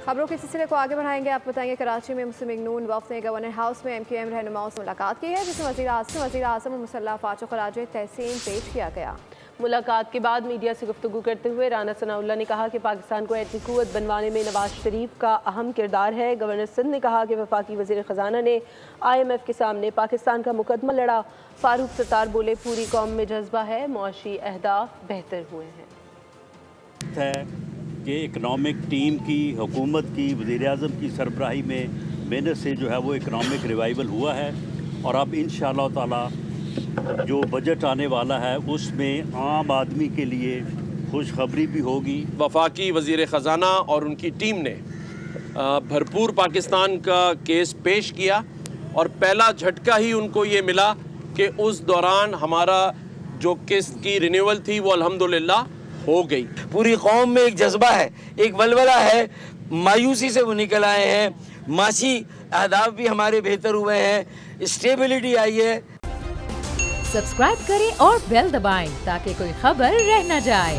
खबरों के सिलसिले को आगे बढ़ाएंगे। आप बताएंगे कराची में मुस्लिम लीग नून वफ़द ने गवर्नर हाउस में MQM रहनुमाओं से मुलाकात की है, जिसमें वज़ीर आज़म और मुसल्लह अफ़वाज को खराज तहसीन पेश किया गया। मुलाकात के बाद मीडिया से गुफ्तगू करते हुए राना सनाउल्लाह ने कहा कि पाकिस्तान को एटमी क़ुव्वत बनवाने में नवाज शरीफ का अहम किरदार है। गवर्नर सिंध ने कहा कि वफाकी वज़ीर ख़जाना ने IMF के सामने पाकिस्तान का मुकदमा लड़ा। फारूक सत्तार बोले, पूरी कौम में जज्बा है, मुआशी अहदाफ बेहतर हुए हैं। कि इकनॉमिक टीम की, हुकूमत की, वज़ीर-ए-आज़म की सरबराही में मेहनत से जो है वो इकनॉमिक रिवाइवल हुआ है और अब इंशाअल्लाह ताला जो बजट आने वाला है उसमें आम आदमी के लिए खुशखबरी भी होगी। वफाकी वज़ीर ख़जाना और उनकी टीम ने भरपूर पाकिस्तान का केस पेश किया और पहला झटका ही उनको ये मिला कि उस दौरान हमारा जो केस की रिन्यूअल थी वो अल्हम्दुलिल्लाह हो गई। पूरी कौम में एक जज्बा है, एक वलवला है, मायूसी से वो निकल आए हैं, माशी अहदाफ भी हमारे बेहतर हुए हैं, स्टेबिलिटी आई है। सब्सक्राइब करें और बेल दबाएं ताकि कोई खबर रह न जाए।